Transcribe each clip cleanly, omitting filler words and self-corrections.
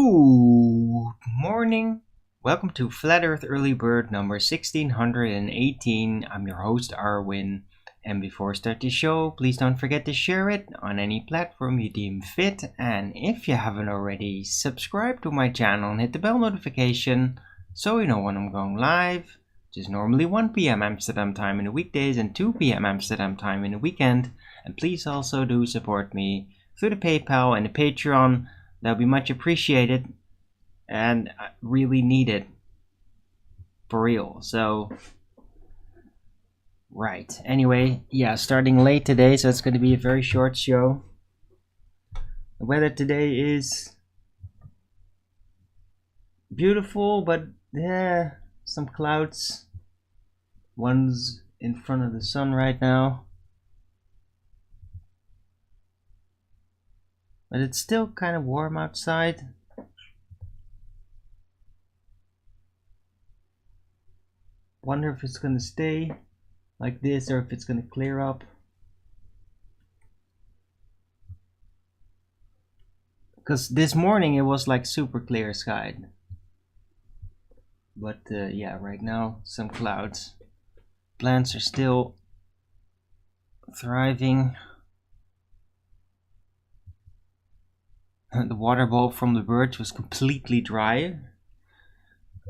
Good morning. Welcome to Flat Earth Early Bird number 1618. I'm your host, Arwin. And before I start the show, please don't forget to share it on any platform you deem fit. And if you haven't already, subscribe to my channel and hit the bell notification so you know when I'm going live. Which is normally 1 p.m. Amsterdam time in the weekdays and 2 p.m. Amsterdam time in the weekend. And please also do support me through the PayPal and the Patreon. That would be much appreciated and really needed. For real. So, right. Anyway, yeah, starting late today, so it's going to be a very short show. The weather today is beautiful, but yeah, some clouds. One's in front of the sun right now. But it's still kind of warm outside. Wonder if it's gonna stay like this or if it's gonna clear up. Because this morning it was like super clear sky. But yeah, right now some clouds. Plants are still thriving. The water bowl from the birds was completely dry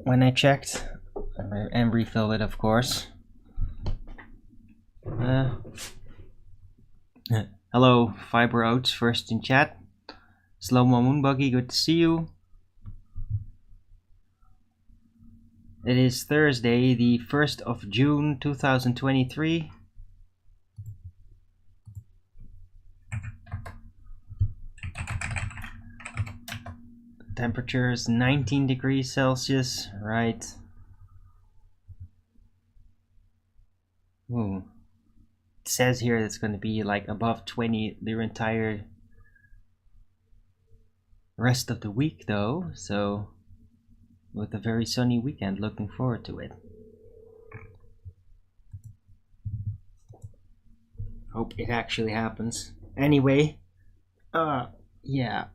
when I checked, and refilled it, of course. Hello, Fiber Oats, first in chat. Slow Mo Moonbuggy, good to see you. It is Thursday, the 1st of June 2023. Temperature is 19 degrees Celsius, right? Ooh. It says here it's going to be like above 20 the entire rest of the week though, so with a very sunny weekend, looking forward to it. Hope it actually happens. Anyway, yeah.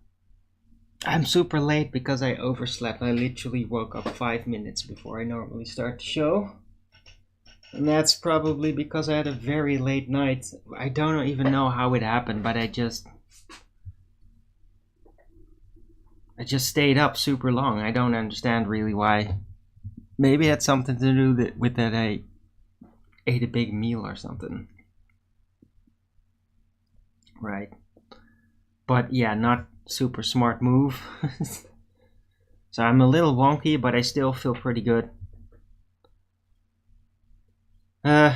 I'm super late because I overslept. I literally woke up 5 minutes before I normally start the show. And that's probably because I had a very late night. I don't even know how it happened, but I just stayed up super long. I don't understand really why. Maybe it had something to do with that I ate a big meal or something. Right. But yeah, not super smart move. So I'm a little wonky, but I still feel pretty good. I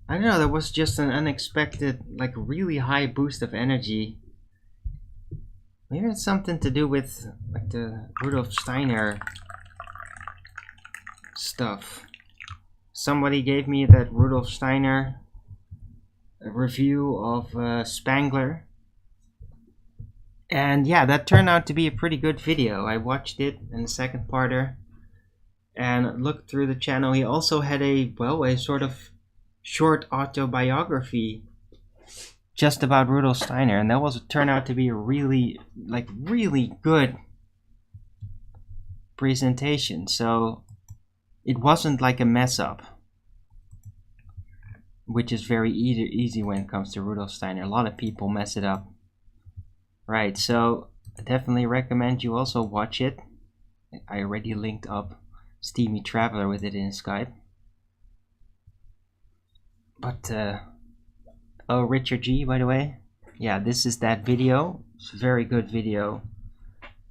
don't know, that was just an unexpected, like really high boost of energy. Maybe it's something to do with like the Rudolf Steiner stuff. Somebody gave me that Rudolf Steiner review of Spangler, and yeah, that turned out to be a pretty good video. I watched it in the second parter and looked through the channel. He also had a sort of short autobiography just about Rudolf Steiner, and that turned out to be a really good presentation. So it wasn't like a mess up, which is very easy when it comes to Rudolf Steiner. A lot of people mess it up. Right, so I definitely recommend you also watch it. I already linked up Steamy Traveler with it in Skype. But, oh, Richard G, by the way. Yeah, this is that video. It's a very good video.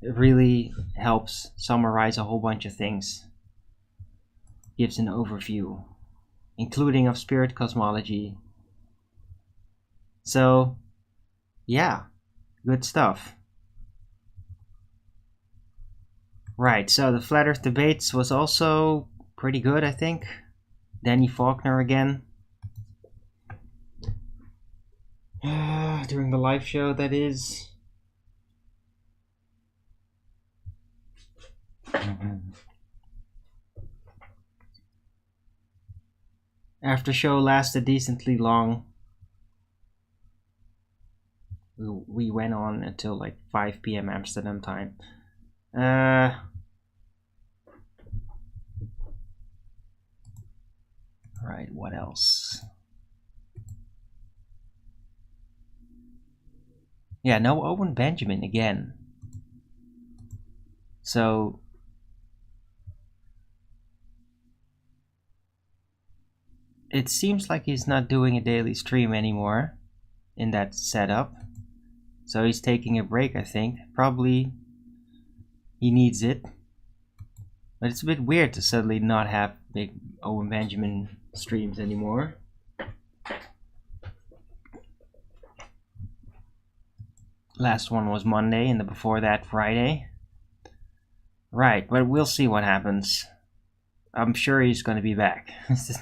It really helps summarize a whole bunch of things. Gives an overview, including of spirit cosmology. So, yeah, good stuff. Right, so the Flat Earth debates was also pretty good, I think. Danny Faulkner again. During the live show, that is. After show lasted decently long. We went on until like 5 p.m. Amsterdam time. Right, what else? Yeah, no Owen Benjamin again. So it seems like he's not doing a daily stream anymore in that setup. So he's taking a break, I think. Probably he needs it. But it's a bit weird to suddenly not have big Owen Benjamin streams anymore. Last one was Monday, and the before that Friday. Right, but we'll see what happens. I'm sure he's going to be back. Let's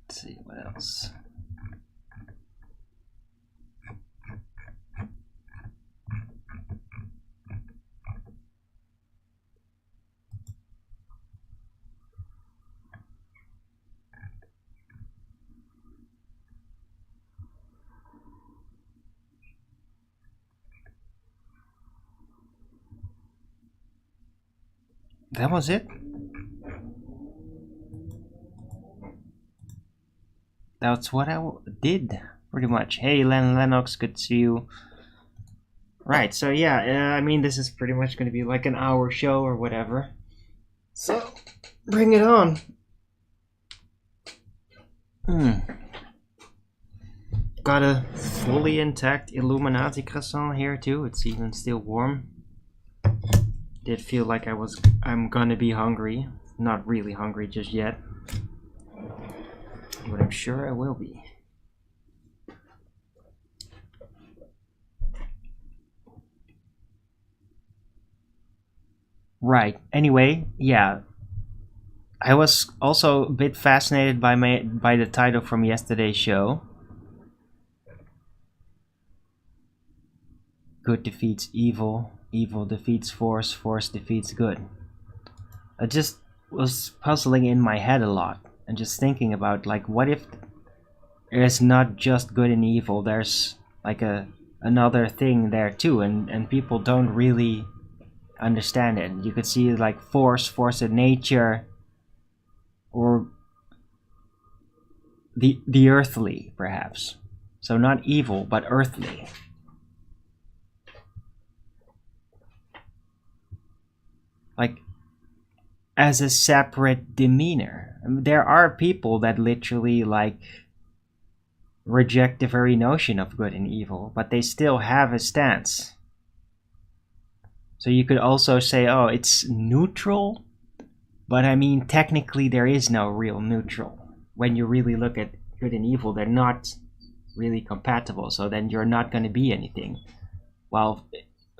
see what else. That was it? That's what I did, pretty much. Hey, Lennox, good to see you. Right, so yeah, I mean, this is pretty much going to be like an hour show or whatever. So, bring it on. Got a fully intact Illuminati croissant here too. It's even still warm. Did feel like I'm gonna be hungry. Not really hungry just yet, but I'm sure I will be. Right. Anyway, yeah. I was also a bit fascinated by the title from yesterday's show. Good defeats evil, evil defeats force, force defeats good. I just was puzzling in my head a lot and just thinking about, like, what if there's not just good and evil, there's like another thing there too, and people don't really understand it. You could see like force of nature, or the earthly perhaps. So not evil but earthly. Like as a separate demeanor. I mean, there are people that literally like reject the very notion of good and evil, but they still have a stance. So you could also say, oh, it's neutral, but I mean, technically there is no real neutral. When you really look at good and evil, they're not really compatible, so then you're not going to be anything. While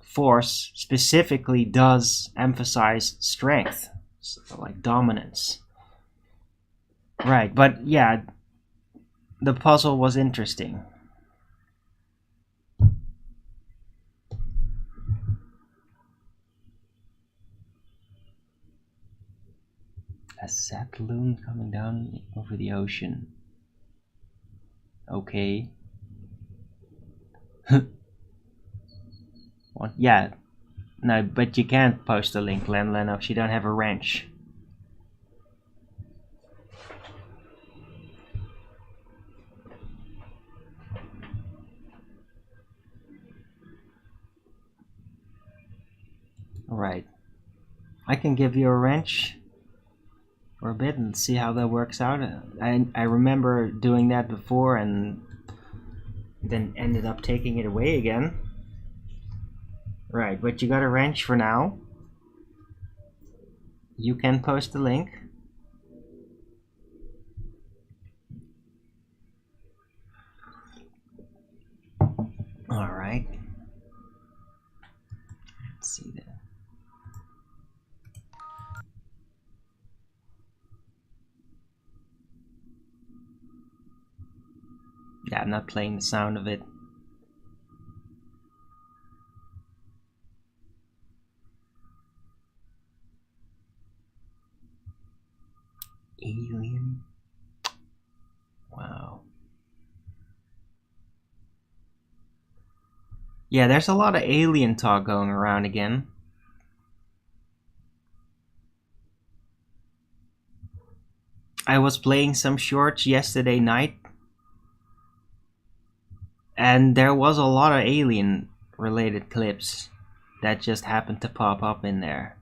force specifically does emphasize strength, so like dominance. Right, but yeah, the puzzle was interesting. A sad loon coming down over the ocean. Okay. What? Yeah. No, but you can't post a link, Lennox. You don't have a wrench. Alright. I can give you a wrench for a bit and see how that works out. I remember doing that before and then ended up taking it away again. Right, but you got a wrench for now. You can post the link. Alright. Let's see that. Yeah, I'm not playing the sound of it. Alien. Wow. Yeah, there's a lot of alien talk going around again. I was playing some shorts yesterday night, and there was a lot of alien related clips that just happened to pop up in there.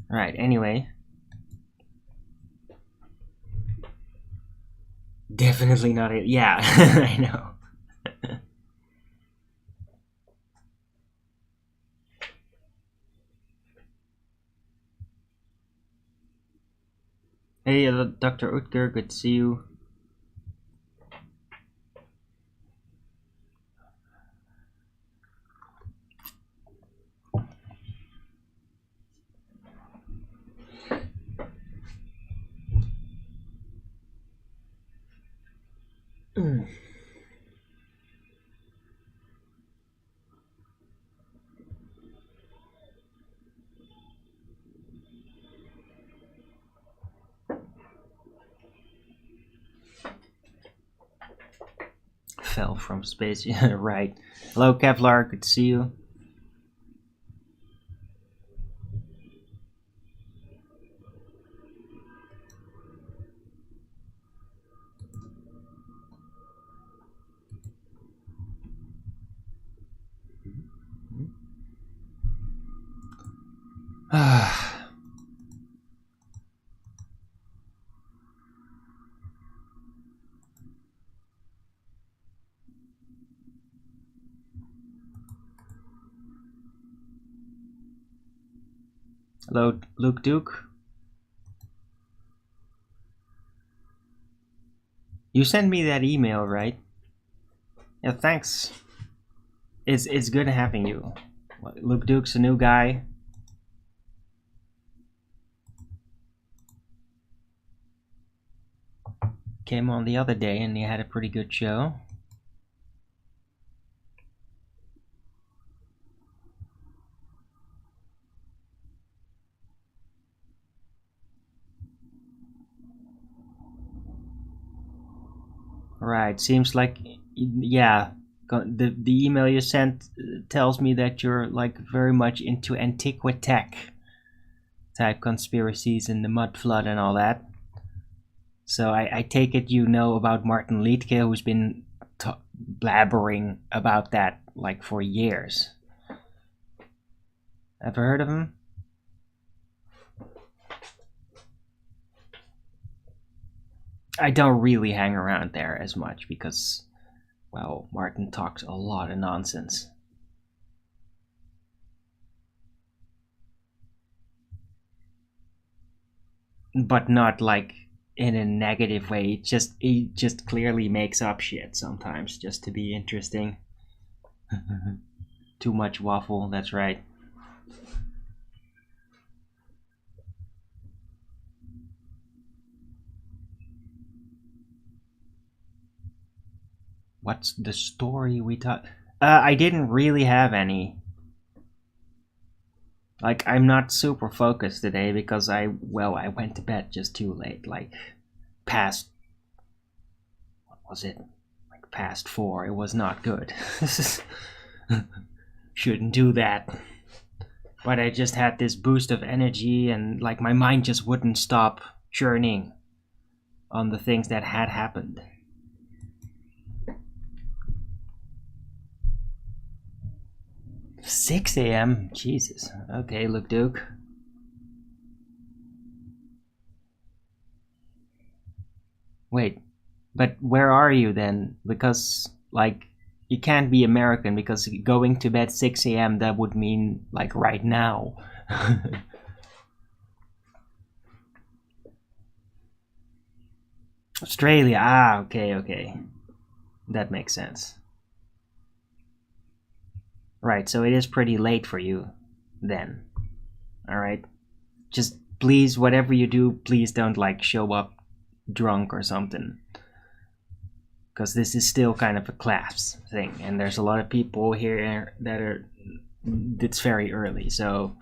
Right, anyway. Definitely not it. Yeah, I know. Hey, Dr. Utger, good to see you. Fell from space. Yeah, right. Hello, Kevlar. Good to see you. Hello, Luke Duke. You sent me that email, right? Yeah, thanks. It's good having you. Luke Duke's a new guy. Came on the other day and he had a pretty good show. Right, seems like, yeah, the email you sent tells me that you're like very much into antiquitech type conspiracies and the mud flood and all that. So I take it you know about Martin Liedtke, who's been blabbering about that like for years. Ever heard of him? I don't really hang around there as much because, well, Martin talks a lot of nonsense. But not like in a negative way. He just clearly makes up shit sometimes just to be interesting. Too much waffle, that's right. What's the story we taught? I didn't really have any. Like, I'm not super focused today because I went to bed just too late. Like, past. What was it? Like, past 4. It was not good. Shouldn't do that. But I just had this boost of energy and, like, my mind just wouldn't stop churning on the things that had happened. 6 a.m. Jesus. Okay, Luke Duke. Wait, but where are you then? Because, like, you can't be American because going to bed 6 a.m. that would mean, like, right now. Australia. Ah, okay. That makes sense. Right, so it is pretty late for you then. Alright? Just please, whatever you do, please don't like show up drunk or something. Because this is still kind of a class thing, and there's a lot of people here that are. It's very early, so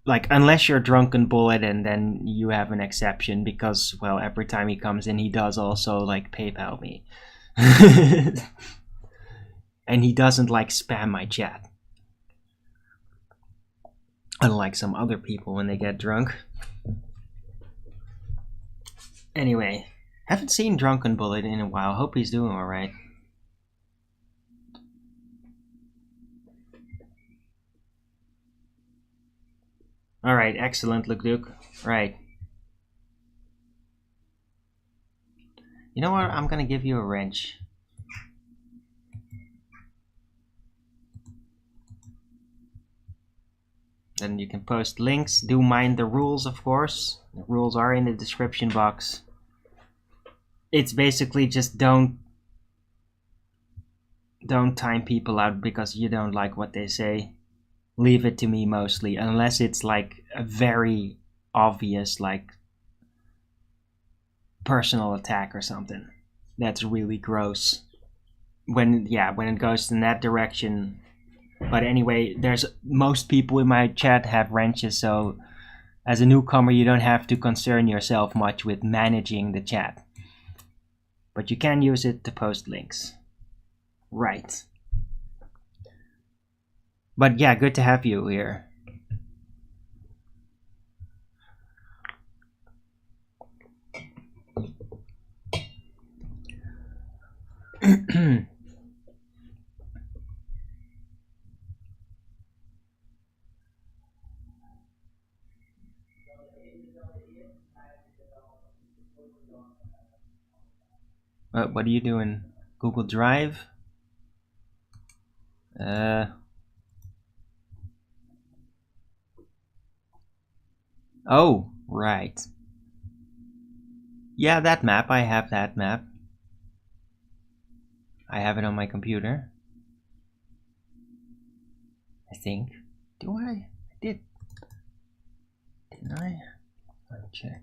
Like, unless you're Drunken Bullet, and then you have an exception because, well, every time he comes in, he does also, like, PayPal me. And he doesn't, like, spam my chat. Unlike some other people when they get drunk. Anyway, haven't seen Drunken Bullet in a while. Hope he's doing alright. Alright, excellent, Luke. Right. You know what? I'm gonna give you a wrench. Then you can post links. Do mind the rules, of course. The rules are in the description box. It's basically just don't time people out because you don't like what they say. Leave it to me mostly, unless it's like a very obvious, like, personal attack or something. That's really gross. When it goes in that direction. But anyway, most people in my chat have wrenches, so as a newcomer you don't have to concern yourself much with managing the chat. But you can use it to post links. Right. But yeah, good to have you here. What are you doing? Google Drive? Oh, right. Yeah, that map. I have that map. I have it on my computer. I think. Do I? I did. Didn't I? Let me check.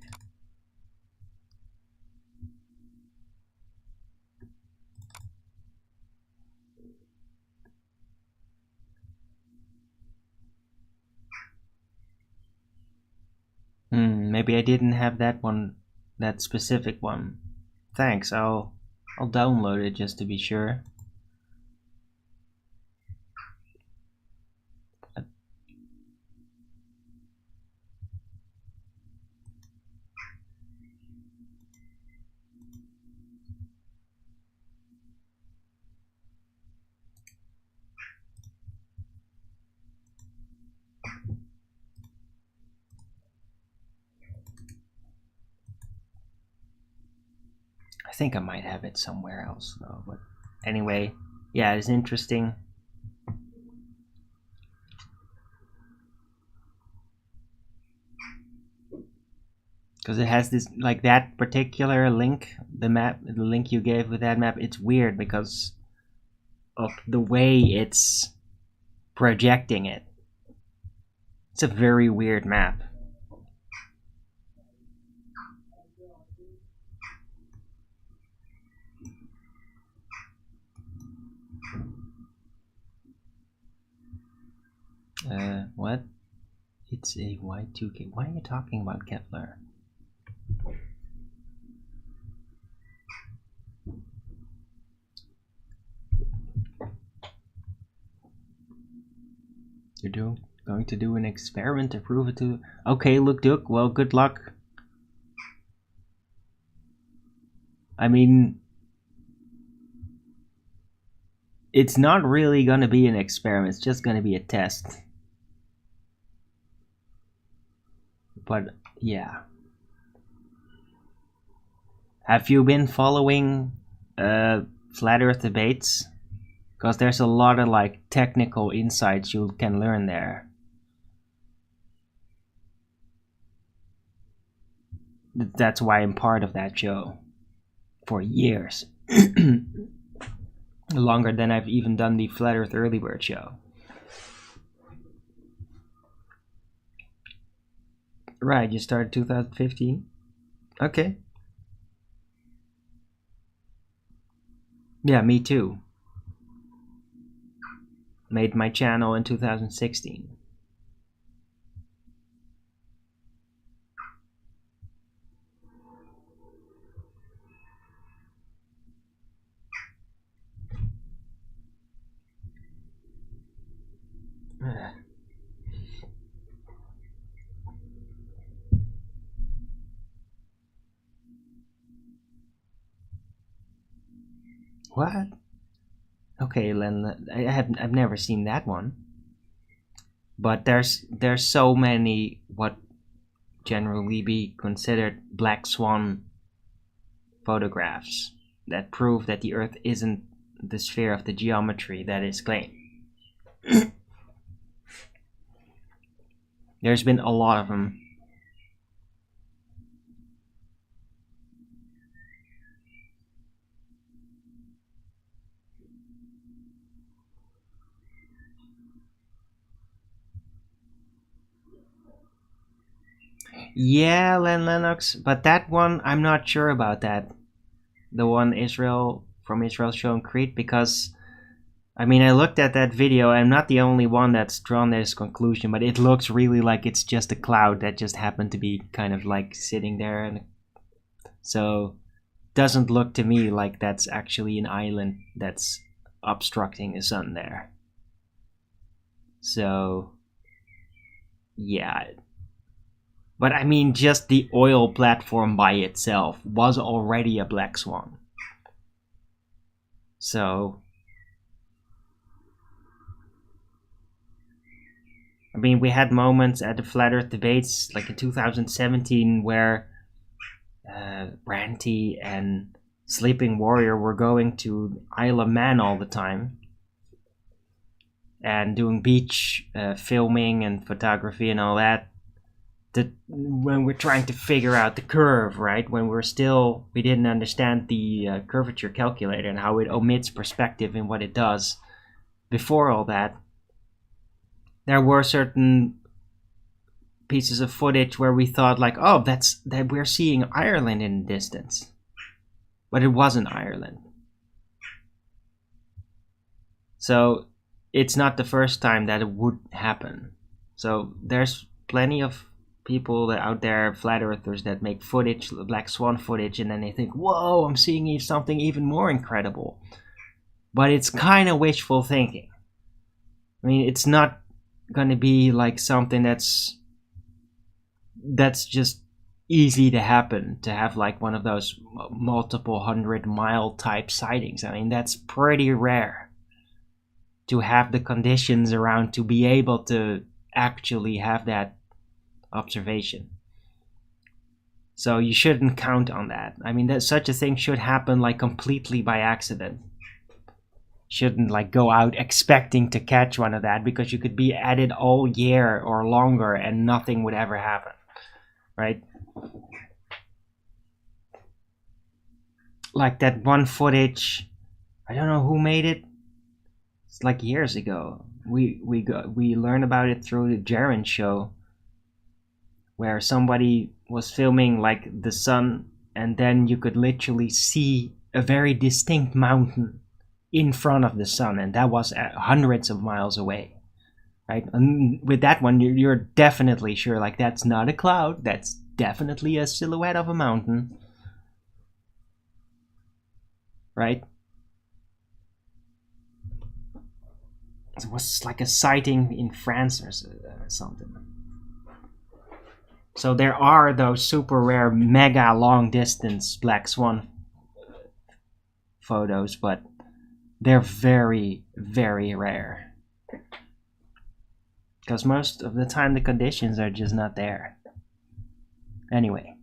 Maybe I didn't have that one, that specific one. Thanks, I'll download it just to be sure. I think I might have it somewhere else though, but anyway, yeah, it's interesting. Because it has this, like, that particular link, the link you gave with that map, it's weird because of the way it's projecting it. It's a very weird map. What? It's a Y2K. Why are you talking about Kepler? You're going to do an experiment to prove it to... Okay, look, Duke, well, good luck. I mean... It's not really gonna be an experiment, it's just gonna be a test. But, yeah. Have you been following Flat Earth debates? Because there's a lot of, like, technical insights you can learn there. That's why I'm part of that show. For years. Longer than I've even done the Flat Earth Early Bird show. Right, you started 2015? Okay. Yeah, me too. made my channel in 2016. What? Okay, Len, I've never seen that one. But there's so many what generally be considered black swan photographs that prove that the Earth isn't the sphere of the geometry that is claimed. There's been a lot of them. Yeah, Len Lennox, but that one I'm not sure about that. The one Israel from Israel showing Crete, because I mean I looked at that video. I'm not the only one that's drawn this conclusion, but it looks really like it's just a cloud that just happened to be kind of like sitting there, and so doesn't look to me like that's actually an island that's obstructing the sun there. So yeah, but I mean, just the oil platform by itself was already a black swan. So, I mean, we had moments at the Flat Earth debates, like in 2017, where Ranty and Sleeping Warrior were going to Isle of Man all the time and doing beach filming and photography and all that. When we're trying to figure out the curve, right? When we didn't understand the curvature calculator and how it omits perspective and what it does. Before all that, there were certain pieces of footage where we thought like, oh, that we're seeing Ireland in the distance, but it wasn't Ireland. So it's not the first time that it would happen. So there's plenty of people out there, flat earthers, that make footage, black swan footage, and then they think, whoa, I'm seeing something even more incredible. But it's kind of wishful thinking. I mean, it's not going to be like something that's just easy to happen, to have like one of those multiple 100-mile type sightings. I mean, that's pretty rare to have the conditions around to be able to actually have that observation. So you shouldn't count on that. I mean, that such a thing should happen like completely by accident. Shouldn't like go out expecting to catch one of that, because you could be at it all year or longer and nothing would ever happen, right? Like that one footage, I don't know who made it. It's like years ago. We learned about it through the Jaren show, where somebody was filming like the sun, and then you could literally see a very distinct mountain in front of the sun, and that was at hundreds of miles away, right? And with that one, you're definitely sure, like, that's not a cloud, that's definitely a silhouette of a mountain, right? It was like a sighting in France or something. So there are those super rare, mega long distance black swan photos, but they're very, very rare. Because most of the time the conditions are just not there. Anyway.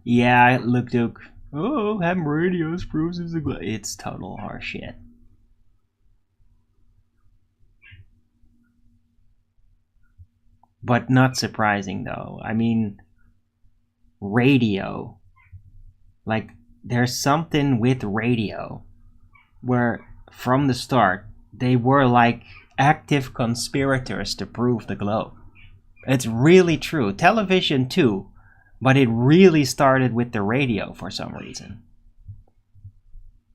Yeah, look, Duke. Oh, ham radios proves it's total horseshit. But not surprising, though. I mean, radio. Like, there's something with radio where from the start they were like active conspirators to prove the globe. It's really true. Television too, but it really started with the radio for some reason.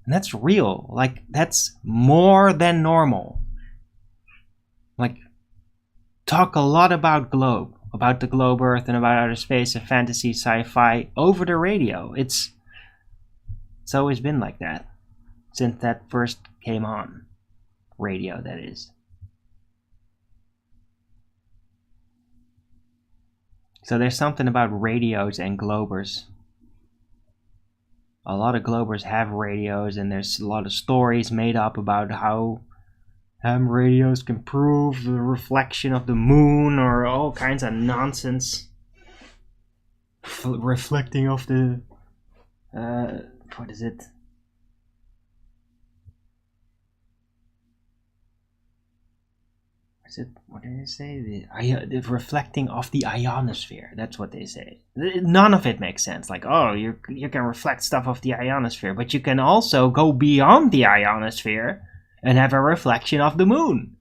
And that's real. Like, that's more than normal. Like, talk a lot about the globe Earth and about outer space and fantasy, sci-fi over the radio. It's always been like that since that first came on. Radio, that is. So there's something about radios and globers. A lot of globers have radios, and there's a lot of stories made up about how ham radios can prove the reflection of the moon or all kinds of nonsense. Reflecting off the... what is it? What did they say? The reflecting off the ionosphere. That's what they say. None of it makes sense. Like, oh, you can reflect stuff off the ionosphere, but you can also go beyond the ionosphere and have a reflection of the moon.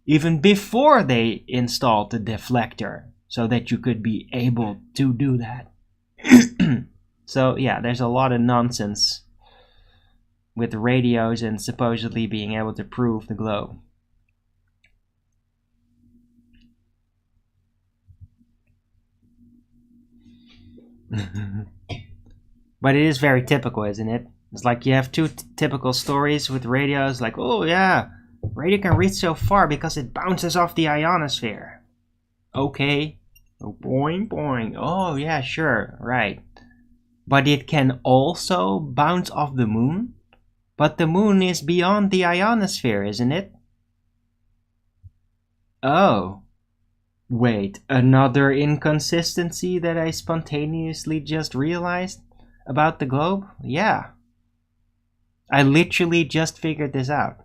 Even before they installed the deflector, so that you could be able to do that. So, yeah, there's a lot of nonsense with radios and supposedly being able to prove the globe. But it is very typical, isn't it? It's like you have two typical stories with radios, like, oh yeah, radio can reach so far because it bounces off the ionosphere. Okay. Boing, boing. Oh yeah, sure, right. But it can also bounce off the moon? But the moon is beyond the ionosphere, isn't it? Oh. Wait, another inconsistency that I spontaneously just realized about the globe? Yeah. I literally just figured this out.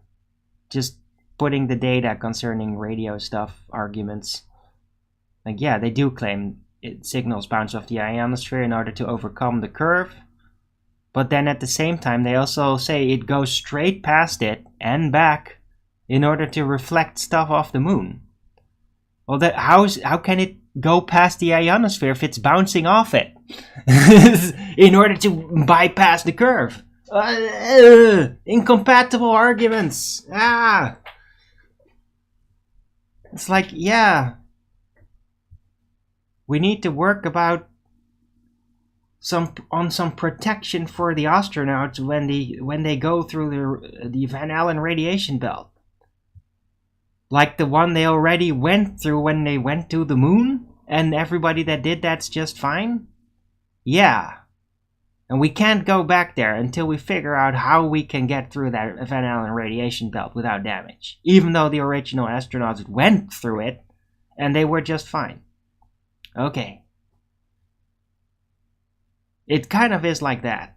Just putting the data concerning radio stuff, arguments. Like, yeah, they do claim signals bounce off the ionosphere in order to overcome the curve. But then at the same time, they also say it goes straight past it and back in order to reflect stuff off the moon. Well, how can it go past the ionosphere if it's bouncing off it in order to bypass the curve? Incompatible arguments. It's like, yeah, we need to work about some protection for the astronauts when they go through the Van Allen radiation belt. Like the one they already went through when they went to the moon, and everybody that did that's just fine? Yeah. And we can't go back there until we figure out how we can get through that Van Allen radiation belt without damage. Even though the original astronauts went through it, and they were just fine. Okay. It kind of is like that.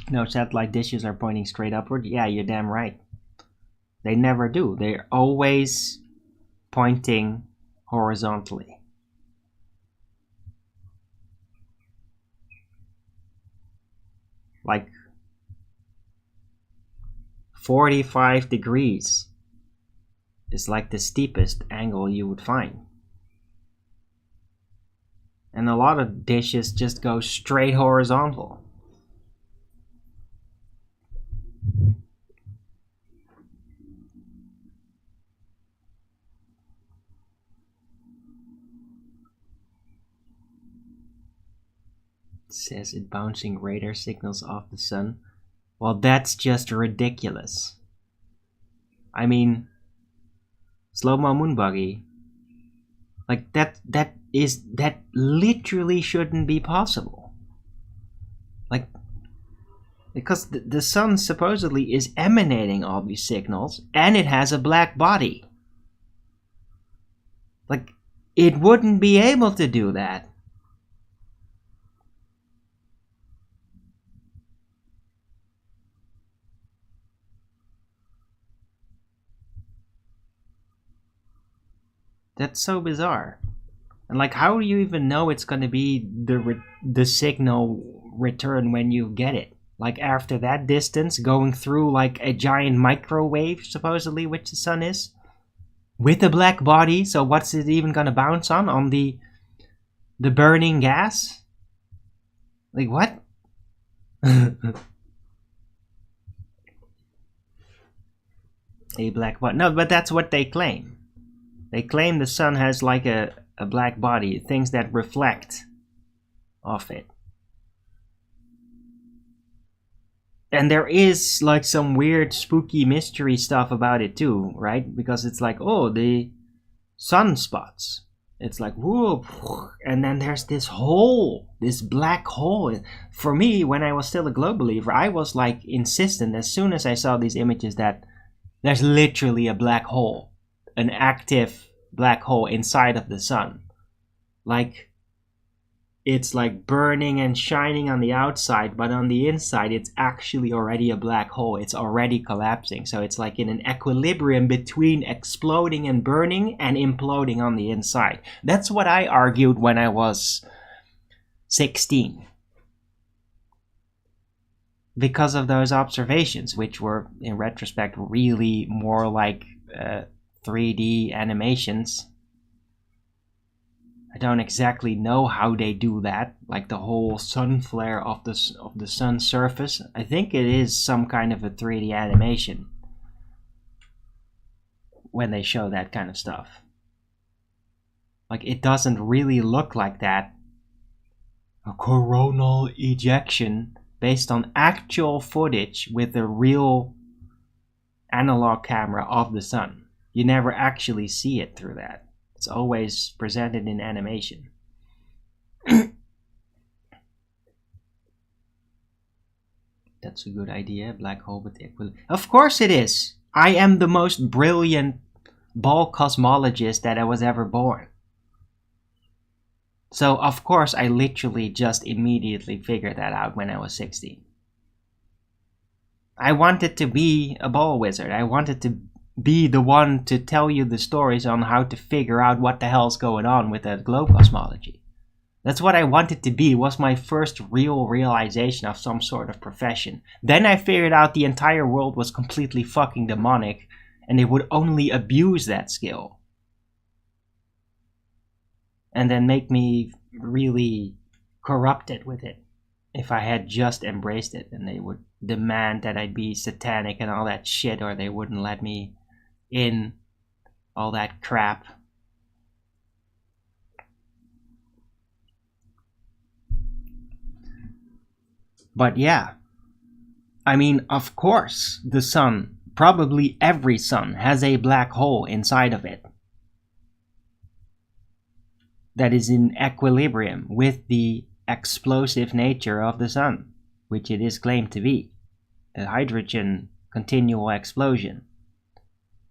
No satellite dishes are pointing straight upward. Yeah, you're damn right. They never do. They're always pointing horizontally. Like 45 degrees is like the steepest angle you would find. And a lot of dishes just go straight horizontal. It says it bouncing radar signals off the sun. Well, that's just ridiculous. I mean, slow-mo moon buggy. Like, that literally shouldn't be possible. Like, because the sun supposedly is emanating all these signals, and it has a black body. Like, it wouldn't be able to do that. That's so bizarre. And like, how do you even know it's gonna be the signal return when you get it? Like after that distance, going through like a giant microwave, supposedly, which the sun is, with a black body. So what's it even gonna bounce on? On the burning gas? Like what? A black body? No, but that's what they claim. They claim the sun has like a black body, things that reflect off it. And there is like some weird spooky mystery stuff about it too, right? Because it's like, oh, the sunspots. It's like, whoop, and then there's this hole, this black hole. For me, when I was still a globe believer, I was like insistent as soon as I saw these images that there's literally a black hole, an active black hole inside of the sun. Like, it's like burning and shining on the outside, but on the inside it's actually already a black hole. It's already collapsing. So it's like in an equilibrium between exploding and burning and imploding on the inside. That's what I argued when I was 16. Because of those observations, which were in retrospect really more like 3D animations. I don't exactly know how they do that, like the whole sun flare of the sun's surface. I think it is some kind of a 3D animation when they show that kind of stuff. Like, it doesn't really look like that. A coronal ejection based on actual footage with a real analog camera of the sun. You never actually see it through that. It's always presented in animation. That's a good idea. Black hole with equilibrium. Of course it is. I am the most brilliant ball cosmologist that I was ever born. So of course I literally just immediately figured that out when I was 16. I wanted to be a ball wizard. I wanted to be the one to tell you the stories on how to figure out what the hell's going on with that globe cosmology. That's what I wanted to be, was my first real realization of some sort of profession. Then I figured out the entire world was completely fucking demonic and they would only abuse that skill. And then make me really corrupted with it if I had just embraced it, and they would demand that I'd be satanic and all that shit, or they wouldn't let me in, all that crap. But yeah, I mean, of course the sun, probably every sun, has a black hole inside of it that is in equilibrium with the explosive nature of the sun, which it is claimed to be. A hydrogen continual explosion.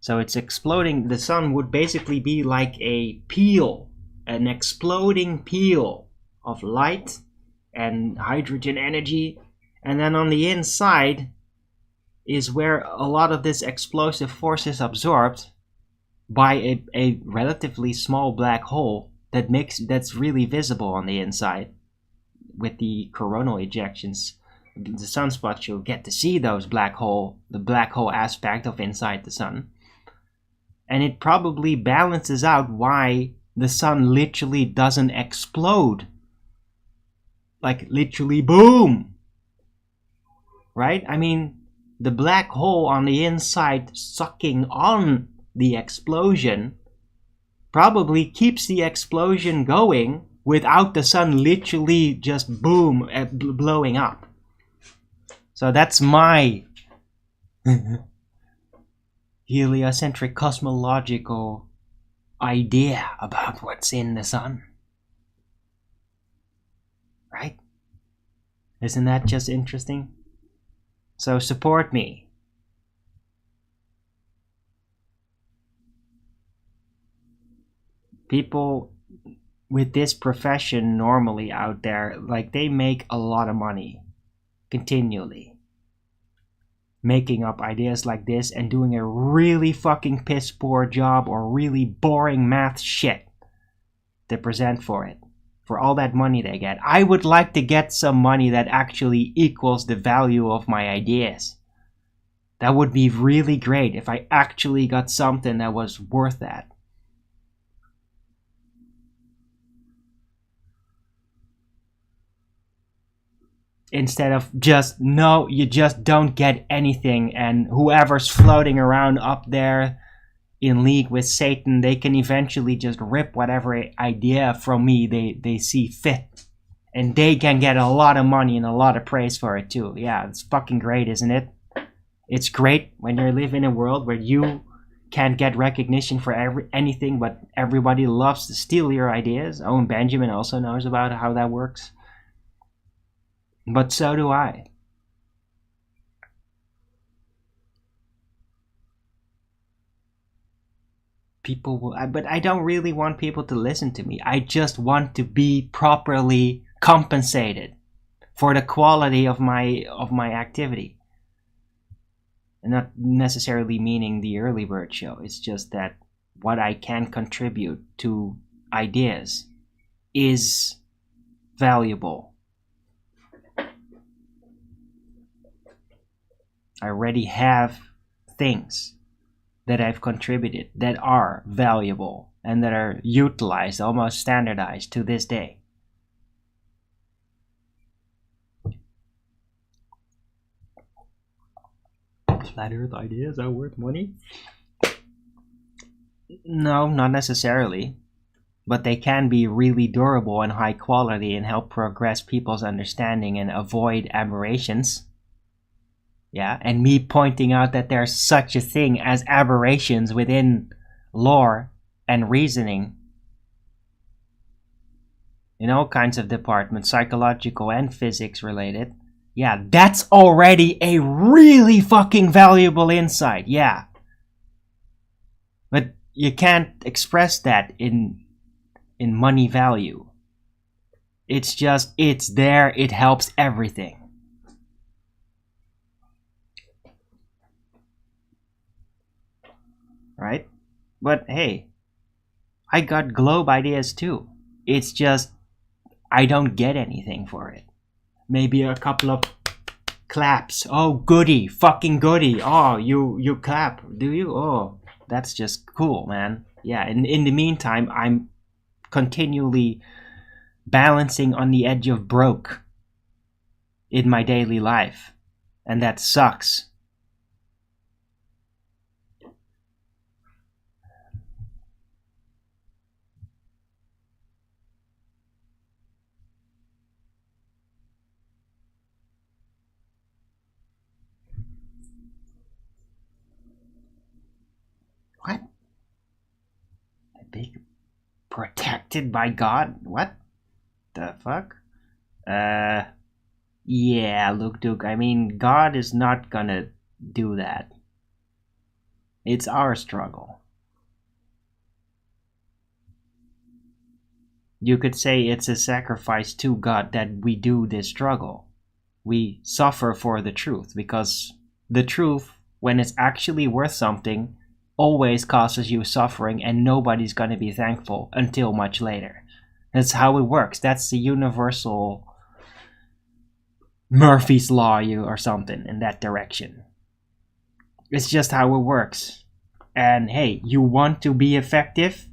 So it's exploding. The sun would basically be like a peel, an exploding peel of light and hydrogen energy. And then on the inside is where a lot of this explosive force is absorbed by a relatively small black hole that's really visible on the inside. With the coronal ejections, the sunspots, you'll get to see the black hole aspect of inside the sun. And it probably balances out why the sun literally doesn't explode. Like literally boom! Right? I mean, the black hole on the inside sucking on the explosion probably keeps the explosion going without the sun literally just boom, blowing up. So that's my heliocentric cosmological idea about what's in the sun. Right? Isn't that just interesting? So support me. People with this profession normally out there, like, they make a lot of money continually. making up ideas like this and doing a really fucking piss poor job or really boring math shit to present for it, for all that money they get. I would like to get some money that actually equals the value of my ideas. That would be really great if I actually got something that was worth that. Instead of just, no, you just don't get anything, and whoever's floating around up there in league with Satan, they can eventually just rip whatever idea from me they see fit. And they can get a lot of money and a lot of praise for it too. Yeah, it's fucking great, isn't it? It's great when you live in a world where you can't get recognition for anything, but everybody loves to steal your ideas. Owen Benjamin also knows about how that works. But so do I. People will, but I don't really want people to listen to me. I just want to be properly compensated for the quality of my activity. And not necessarily meaning the early bird show. It's just that what I can contribute to ideas is valuable. I already have things that I've contributed that are valuable and that are utilized, almost standardized to this day. Flat Earth ideas are worth money? No, not necessarily. But they can be really durable and high quality and help progress people's understanding and avoid aberrations. Yeah, and me pointing out that there's such a thing as aberrations within lore and reasoning in all kinds of departments, psychological and physics related. Yeah, that's already a really fucking valuable insight, yeah. But you can't express that in money value. It's just, it's there, it helps everything. Right? But hey, I got globe ideas too. It's just, I don't get anything for it. Maybe a couple of claps. Oh, goody, fucking goody. Oh, you clap, do you? Oh, that's just cool, man. Yeah, and in the meantime, I'm continually balancing on the edge of broke in my daily life. And that sucks. What? Big protected by God? What the fuck? Yeah, look, Duke, I mean, God is not gonna do that. It's our struggle. You could say it's a sacrifice to God that we do this struggle. We suffer for the truth, because the truth, when it's actually worth something, always causes you suffering, and nobody's going to be thankful until much later. That's how it works. That's the universal Murphy's Law or something in that direction. It's just how it works. And hey, you want to be effective?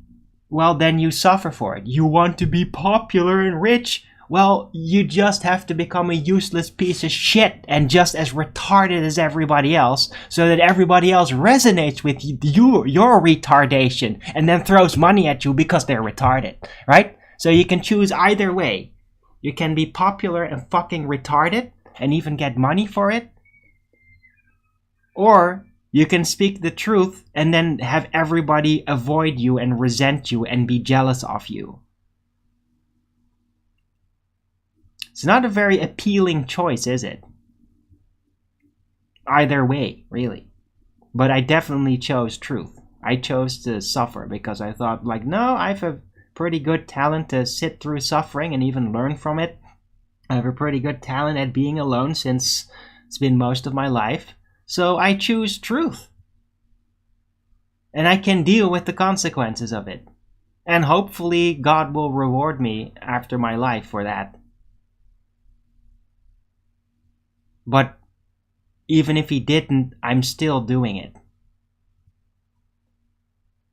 Well, then you suffer for it. You want to be popular and rich? Well, you just have to become a useless piece of shit and just as retarded as everybody else, so that everybody else resonates with your retardation and then throws money at you because they're retarded, right? So you can choose either way. You can be popular and fucking retarded and even get money for it, or you can speak the truth and then have everybody avoid you and resent you and be jealous of you. It's not a very appealing choice, is it? Either way, really. But I definitely chose truth. I chose to suffer because I thought, like, no, I have a pretty good talent to sit through suffering and even learn from it. I have a pretty good talent at being alone since it's been most of my life. So I choose truth. And I can deal with the consequences of it. And hopefully God will reward me after my life for that. But even if he didn't, I'm still doing it.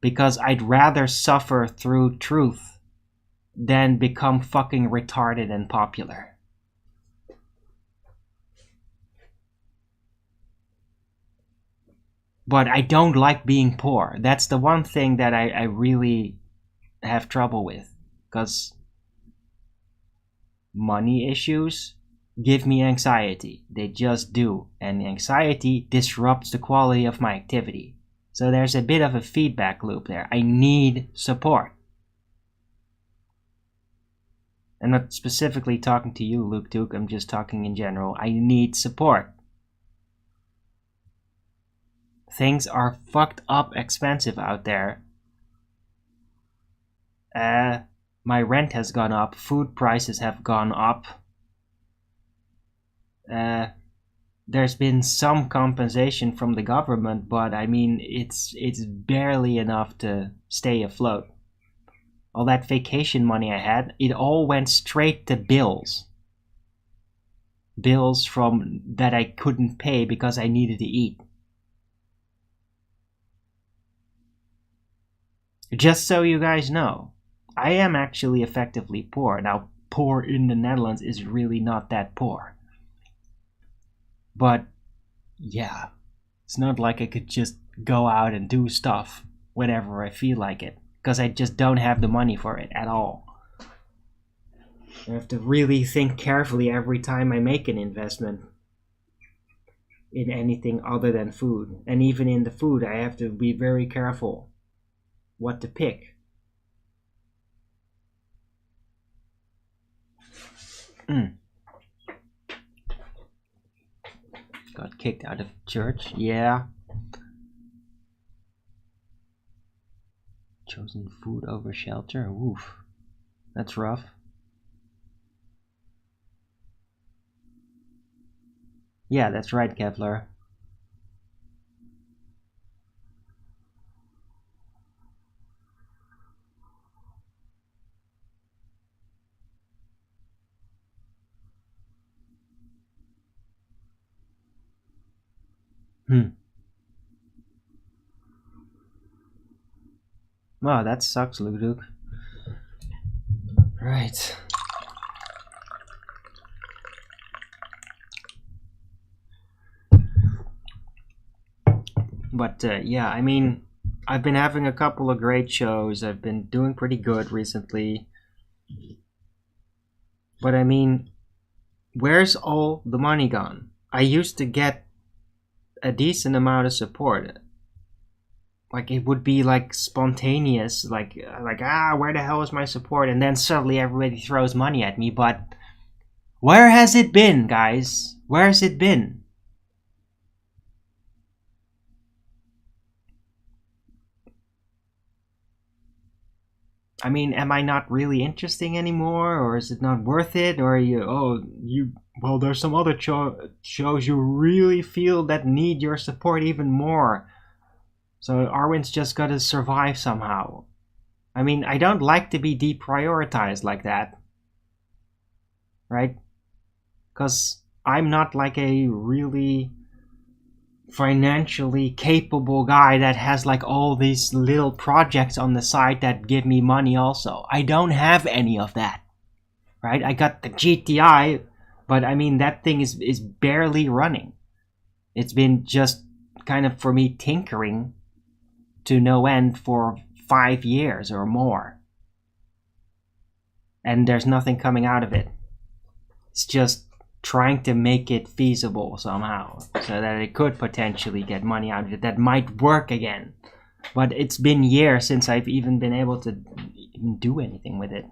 Because I'd rather suffer through truth than become fucking retarded and popular. But I don't like being poor. That's the one thing that I really have trouble with. Because money issues give me anxiety. They just do. And anxiety disrupts the quality of my activity. So there's a bit of a feedback loop there. I need support. I'm not specifically talking to you, Luke Duke. I'm just talking in general. I need support. Things are fucked up expensive out there. My rent has gone up. Food prices have gone up. There's been some compensation from the government, but I mean, it's barely enough to stay afloat. All that vacation money I had, it all went straight to bills. Bills from that I couldn't pay because I needed to eat. Just so you guys know, I am actually effectively poor. Now, poor in the Netherlands is really not that poor. But, yeah, it's not like I could just go out and do stuff whenever I feel like it. Because I just don't have the money for it at all. I have to really think carefully every time I make an investment in anything other than food. And even in the food, I have to be very careful what to pick. Got kicked out of church, yeah. Chosen food over shelter, oof. That's rough. Yeah, that's right, Kevlar. Wow, that sucks, Luduk. Right. But yeah, I mean, I've been having a couple of great shows. I've been doing pretty good recently. But I mean, where's all the money gone? I used to get a decent amount of support. Like, it would be like spontaneous, like where the hell is my support? And then suddenly everybody throws money at me. But where has it been, guys? Where has it been? I mean, am I not really interesting anymore, or is it not worth it? Or well, there's some other shows you really feel that need your support even more. So Arwen's just gotta survive somehow. I mean, I don't like to be deprioritized like that. Right? Because I'm not like a really financially capable guy that has like all these little projects on the side that give me money also. I don't have any of that. Right? I got the GTI, but I mean, that thing is barely running. It's been just kind of for me tinkering to no end for 5 years or more. And there's nothing coming out of it. It's just trying to make it feasible somehow so that it could potentially get money out of it that might work again. But it's been years since I've even been able to even do anything with it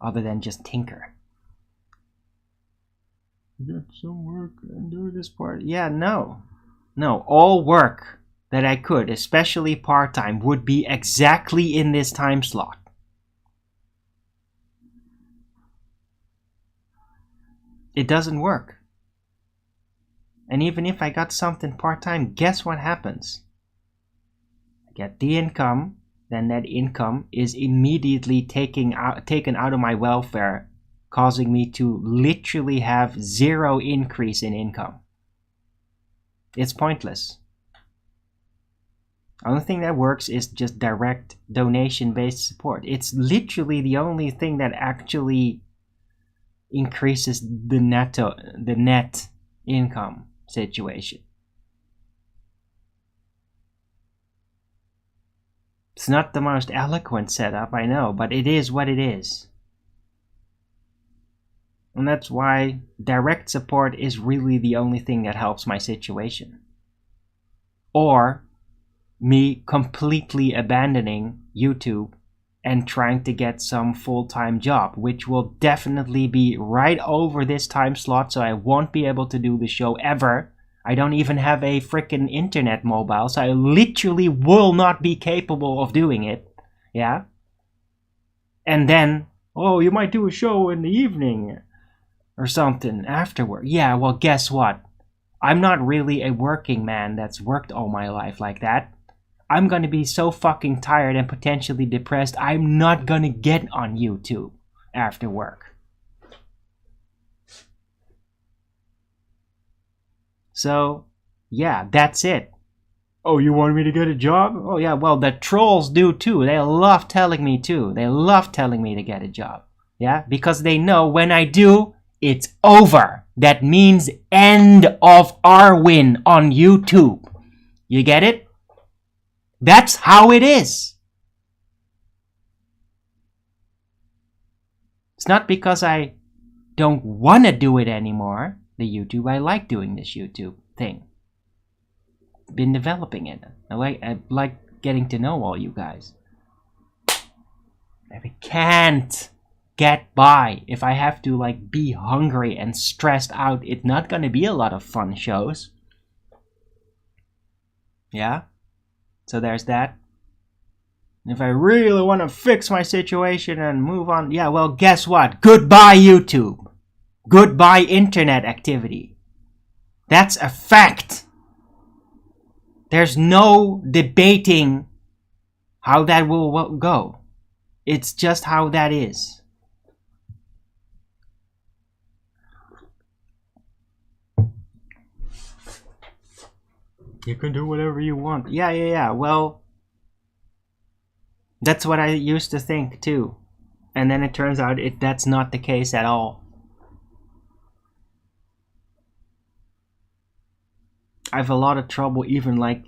other than just tinker. Get some work and do this part. Yeah, no, all work that I could, especially part-time, would be exactly in this time slot. It doesn't work. And even if I got something part-time, guess what happens? I get the income, then that income is immediately taken out of my welfare, causing me to literally have zero increase in income. It's pointless. The only thing that works is just direct donation-based support. It's literally the only thing that actually increases the net income situation. It's not the most eloquent setup, I know, but it is what it is. And that's why direct support is really the only thing that helps my situation. Or me completely abandoning YouTube and trying to get some full-time job, which will definitely be right over this time slot, so I won't be able to do the show ever. I don't even have a freaking internet mobile, so I literally will not be capable of doing it. Yeah? And then, oh, you might do a show in the evening or something afterward. Yeah, well, guess what? I'm not really a working man that's worked all my life like that. I'm gonna be so fucking tired and potentially depressed, I'm not gonna get on YouTube after work. So, yeah, that's it. Oh, you want me to get a job? Oh yeah, well, the trolls do too. They love telling me too. They love telling me to get a job. Yeah, because they know when I do, it's over. That means end of Arwin on YouTube. You get it? That's how it is. It's not because I don't want to do it anymore, the YouTube. I like doing this YouTube thing. Been developing it. I like getting to know all you guys. I can't get by if I have to like be hungry and stressed out. It's not gonna be a lot of fun shows. Yeah? So there's that. If I really want to fix my situation and move on, yeah, well, guess what? Goodbye, YouTube. Goodbye, internet activity. That's a fact. There's no debating how that will go. It's just how that is. You can do whatever you want. Yeah. Well, that's what I used to think too. And then it turns out that's not the case at all. I have a lot of trouble even like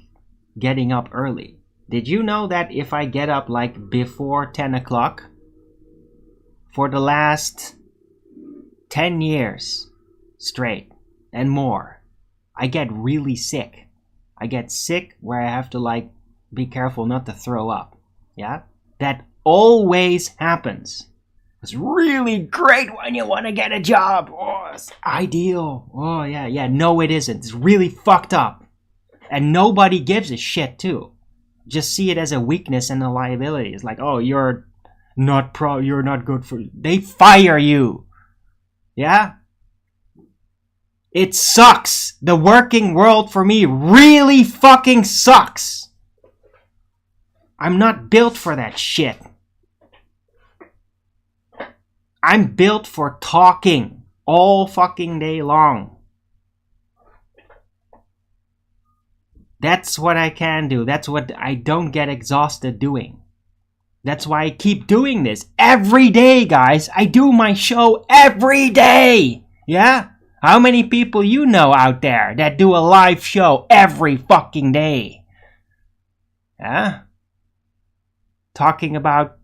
getting up early. Did you know that if I get up like before 10 o'clock, for the last 10 years straight and more, I get really sick. I get sick where I have to like be careful not to throw up. Yeah? That always happens. It's really great when you want to get a job. Oh, it's ideal. Oh, yeah. No, it isn't. It's really fucked up. And nobody gives a shit, too. Just see it as a weakness and a liability. It's like, oh, you're not good for... They fire you. Yeah? It sucks. The working world for me really fucking sucks. I'm not built for that shit. I'm built for talking all fucking day long. That's what I can do. That's what I don't get exhausted doing. That's why I keep doing this every day, guys. I do my show every day. Yeah? How many people you know out there that do a live show every fucking day? Yeah? Talking about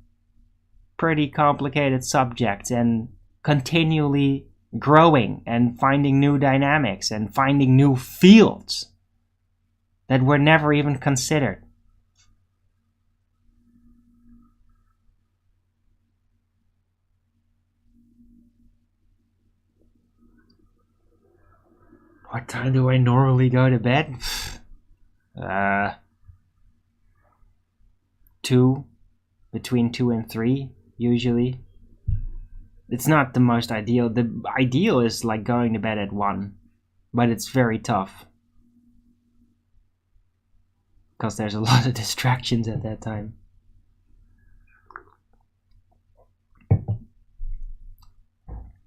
pretty complicated subjects and continually growing and finding new dynamics and finding new fields that were never even considered. What time do I normally go to bed? 2, between 2 and 3, usually. It's not the most ideal. The ideal is like going to bed at 1. But it's very tough. Because there's a lot of distractions at that time.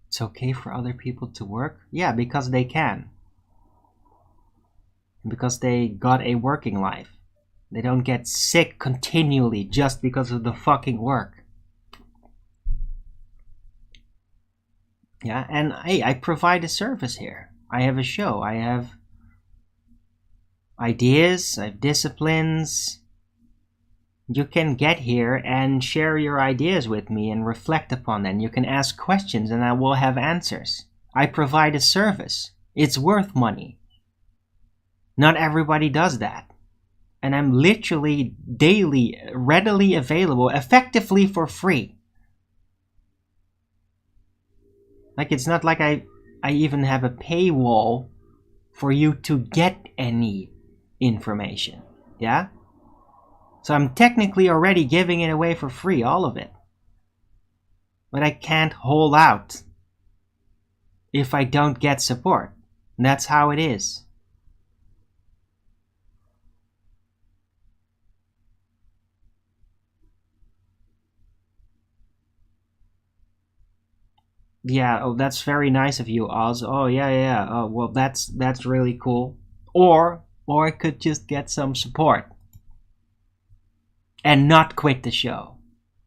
It's okay for other people to work? Yeah, because they can. Because they got a working life. They don't get sick continually just because of the fucking work. Yeah, and hey, I provide a service here. I have a show. I have ideas. I have disciplines. You can get here and share your ideas with me and reflect upon them. You can ask questions and I will have answers. I provide a service. It's worth money. Not everybody does that. And I'm literally daily, readily available, effectively for free. Like, it's not like I even have a paywall for you to get any information. Yeah? So I'm technically already giving it away for free, all of it. But I can't hold out if I don't get support. And that's how it is. Yeah, oh, that's very nice of you, Oz. Oh, yeah. Oh, well, that's really cool. Or I could just get some support and not quit the show.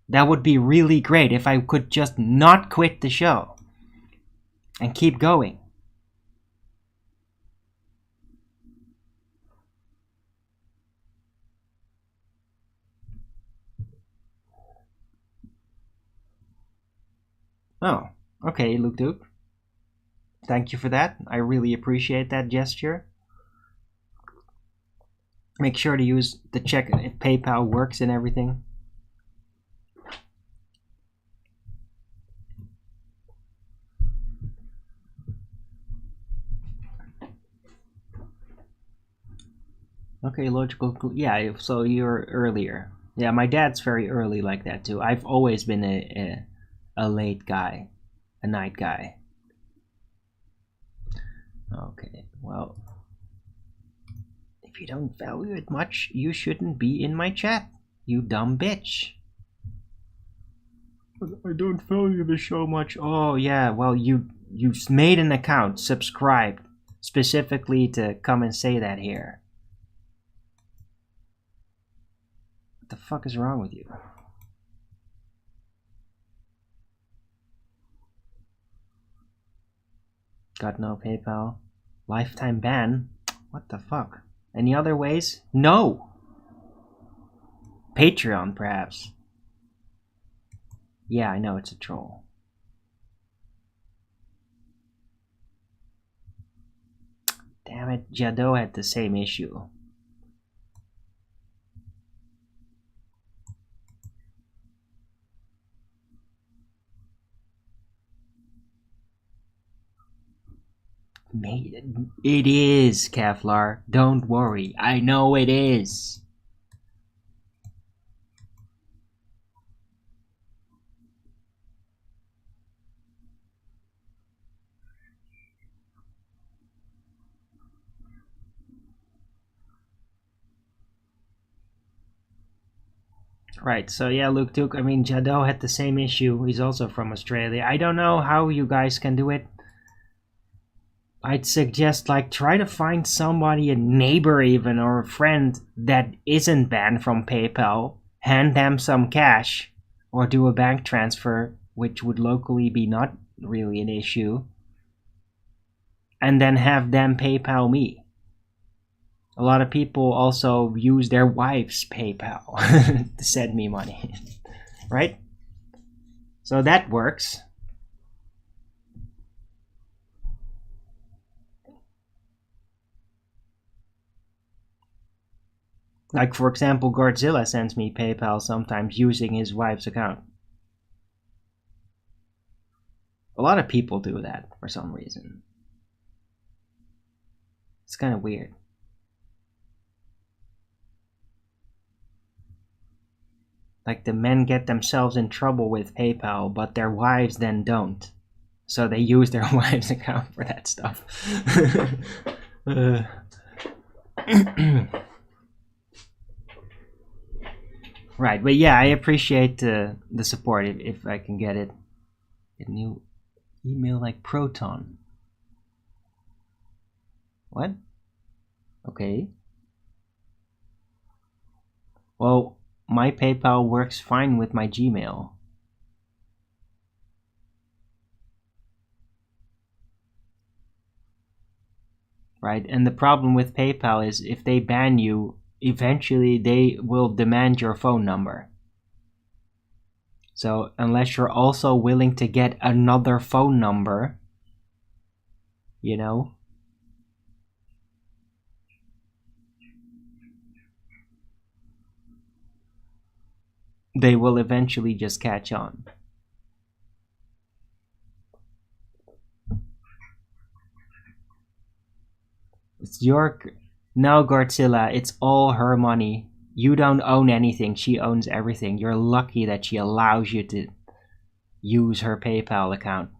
That would be really great if I could just not quit the show and keep going. Oh, okay, Luke Duke. Thank you for that. I really appreciate that gesture. Make sure to use the check if PayPal works and everything. Okay, logical. Yeah, so you're earlier. Yeah, my dad's very early like that too. I've always been a late guy, a night guy. Okay, well, if you don't value it much, you shouldn't be in my chat, you dumb bitch. I don't value the show much. Oh yeah, well you made an account, subscribed specifically to come and say that here. What the fuck is wrong with you? Got no PayPal. Lifetime ban? What the fuck? Any other ways? No! Patreon, perhaps. Yeah, I know it's a troll. Damn it, Jadot had the same issue. It is, Kevlar. Don't worry. I know it is. Right, so yeah, Luke Duke, I mean, Jadot had the same issue. He's also from Australia. I don't know how you guys can do it. I'd suggest, like, try to find somebody, a neighbor even, or a friend that isn't banned from PayPal. Hand them some cash, or do a bank transfer, which would locally be not really an issue. And then have them PayPal me. A lot of people also use their wife's PayPal to send me money, right? So that works. Like, for example, Godzilla sends me PayPal sometimes using his wife's account. A lot of people do that for some reason. It's kind of weird. Like, the men get themselves in trouble with PayPal, but their wives then don't. So they use their wife's account for that stuff. Right, but yeah, I appreciate the support if I can get it. A new email like Proton. What? Okay. Well, my PayPal works fine with my Gmail. Right, and the problem with PayPal is if they ban you, eventually they will demand your phone number. So unless you're also willing to get another phone number, you know, they will eventually just catch on. It's your... No, Godzilla, it's all her money. You don't own anything. She owns everything. You're lucky that she allows you to use her PayPal account.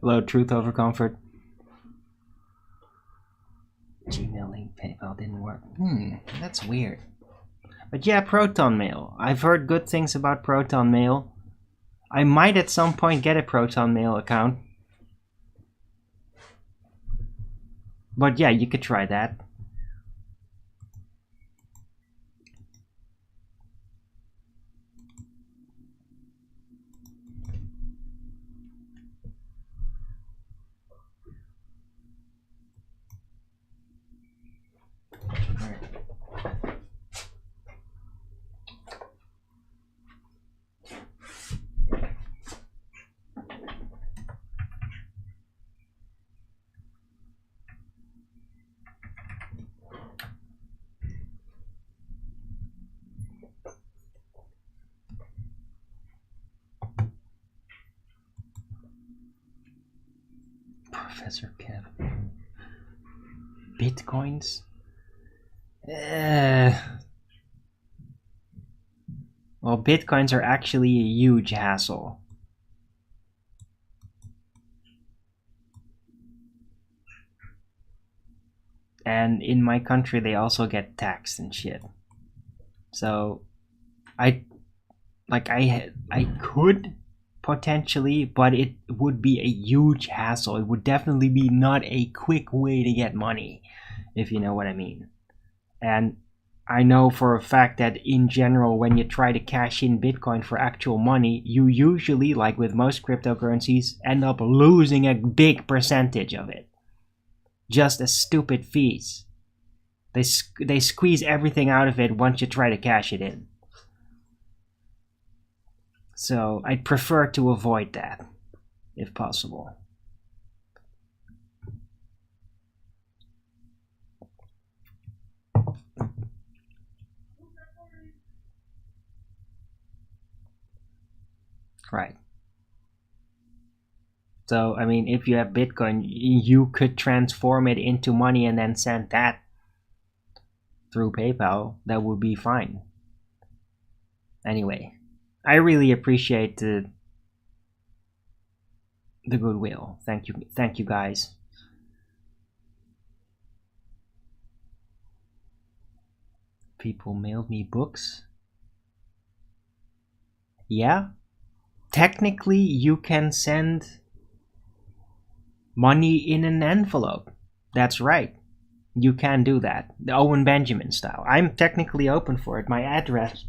Low truth over comfort. Gmail link PayPal didn't work. That's weird. But yeah, Proton Mail. I've heard good things about Proton Mail. I might at some point get a Proton Mail account. But yeah, you could try that. Professor Kev. Bitcoins? Well, bitcoins are actually a huge hassle. And in my country, they also get taxed and shit. So, I could potentially, but it would be a huge hassle. It would definitely be not a quick way to get money, if you know what I mean. And I know for a fact that in general, when you try to cash in Bitcoin for actual money, you usually, like with most cryptocurrencies, end up losing a big percentage of it. Just as stupid fees. They squeeze everything out of it once you try to cash it in. So I'd prefer to avoid that, if possible. Right. So, I mean, if you have Bitcoin, you could transform it into money and then send that through PayPal. That would be fine. Anyway, I really appreciate the goodwill. Thank you guys. People mailed me books. Yeah, technically you can send money in an envelope. That's right. You can do that. The Owen Benjamin style. I'm technically open for it. My address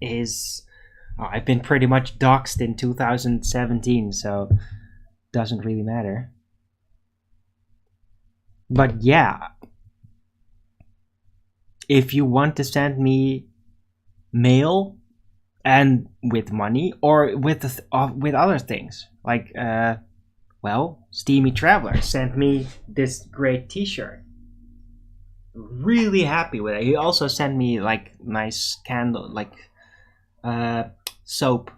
is... I've been pretty much doxxed in 2017, so doesn't really matter. But yeah, if you want to send me mail and with money or with other things, like well, Steamy Traveler sent me this great t-shirt. Really happy with it. He also sent me like nice candle, like soap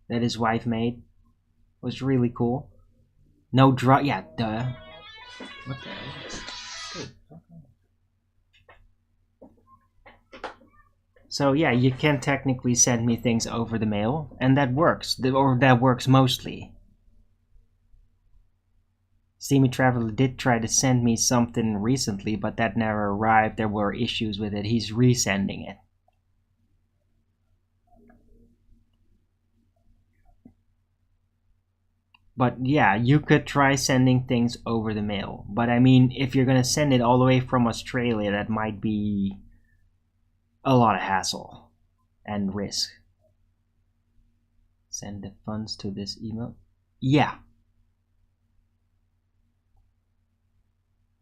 that his wife made. It was really cool. No drug, yeah, duh. What the hell? Hey, so yeah, you can technically send me things over the mail, and that works, or that works mostly. Steamy Traveler did try to send me something recently, but that never arrived. There were issues with it. He's resending it. But yeah, you could try sending things over the mail. But I mean, if you're gonna send it all the way from Australia, that might be a lot of hassle and risk. Send the funds to this email. Yeah.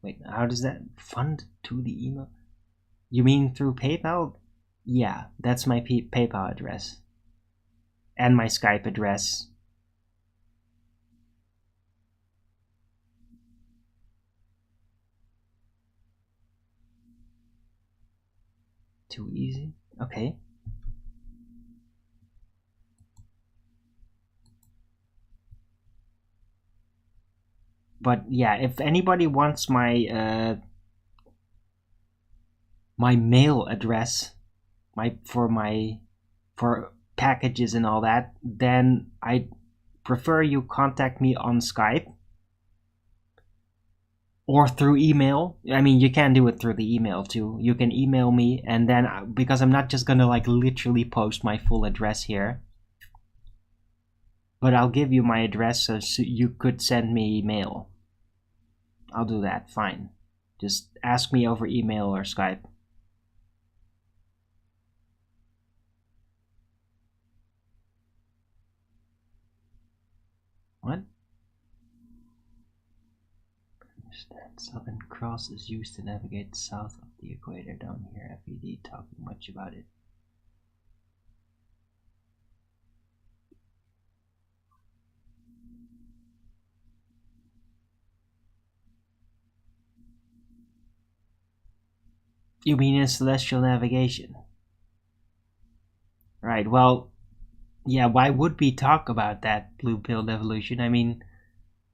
Wait, how does that fund to the email? You mean through PayPal? Yeah, that's my PayPal address. And my Skype address. Too easy? Okay. But yeah, if anybody wants my my mail address, for packages and all that, then I prefer you contact me on Skype or through email. I mean, you can do it through the email too. You can email me, and then because I'm not just gonna like literally post my full address here, but I'll give you my address so you could send me mail. I'll do that, fine. Just ask me over email or Skype. What? Southern Cross is used to navigate south of the equator. Don't hear FED talking much about it. You mean in celestial navigation? Right, well, yeah, why would we talk about that blue-pilled evolution? I mean,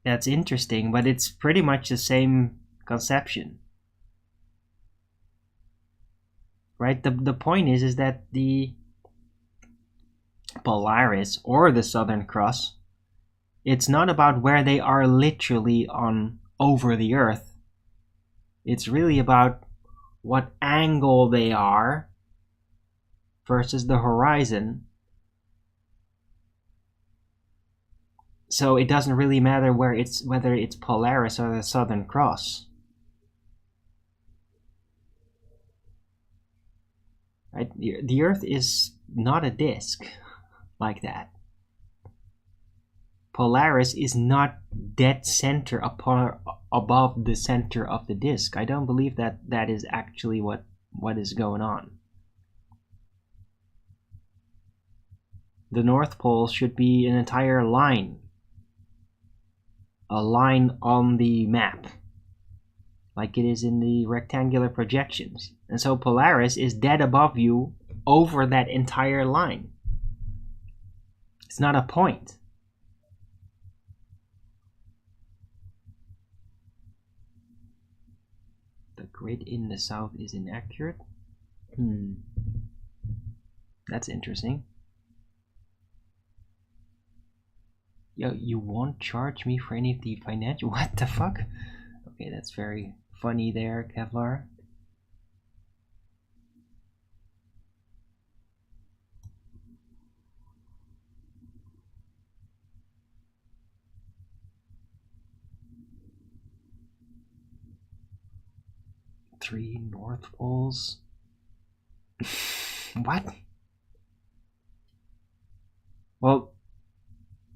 that's interesting, but it's pretty much the same conception. Right? The point is that the Polaris or the Southern Cross, it's not about where they are literally on over the Earth. It's really about what angle they are versus the horizon. So it doesn't really matter whether it's Polaris or the Southern Cross. Right? The Earth is not a disk like that. Polaris is not dead center above the center of the disk. I don't believe that is actually what is going on. The North Pole should be an entire line. A line on the map. Like it is in the rectangular projections. And so Polaris is dead above you over that entire line. It's not a point. The grid in the south is inaccurate? That's interesting. Yo, you won't charge me for any of the financial... What the fuck? Okay, that's very funny there, Kevlar. Three North Poles. What? Well,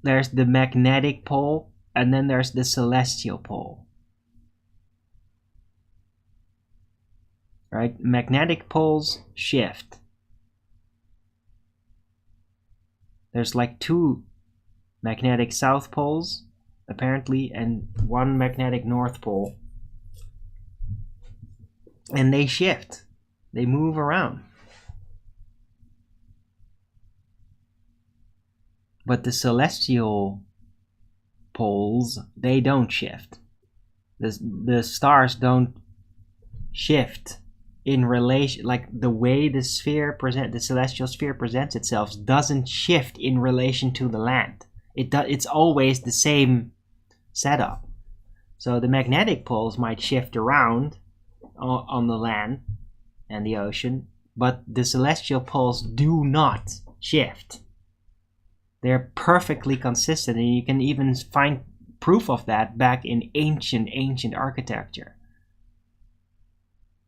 there's the magnetic pole, and then there's the celestial pole. Right? Magnetic poles shift. There's like two magnetic south poles, apparently, and one magnetic north pole. And they shift. They move around. But the celestial poles, they don't shift. The stars don't shift in relation, like the way the celestial sphere presents itself doesn't shift in relation to the land. It's always the same setup. So the magnetic poles might shift around on the land and the ocean, but the celestial poles do not shift. They're perfectly consistent, and you can even find proof of that back in ancient architecture,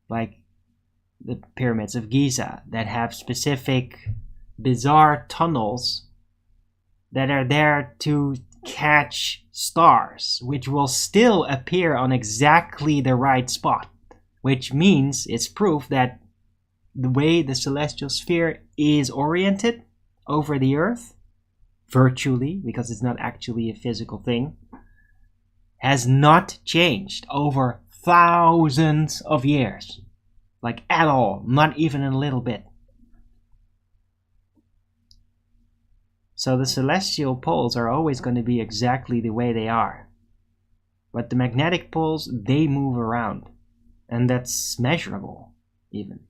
like the pyramids of Giza, that have specific bizarre tunnels that are there to catch stars, which will still appear on exactly the right spot, which means it's proof that the way the celestial sphere is oriented over the earth, virtually, because it's not actually a physical thing, has not changed over thousands of years. Like at all, not even a little bit. So the celestial poles are always going to be exactly the way they are. But the magnetic poles, they move around. And that's measurable, even.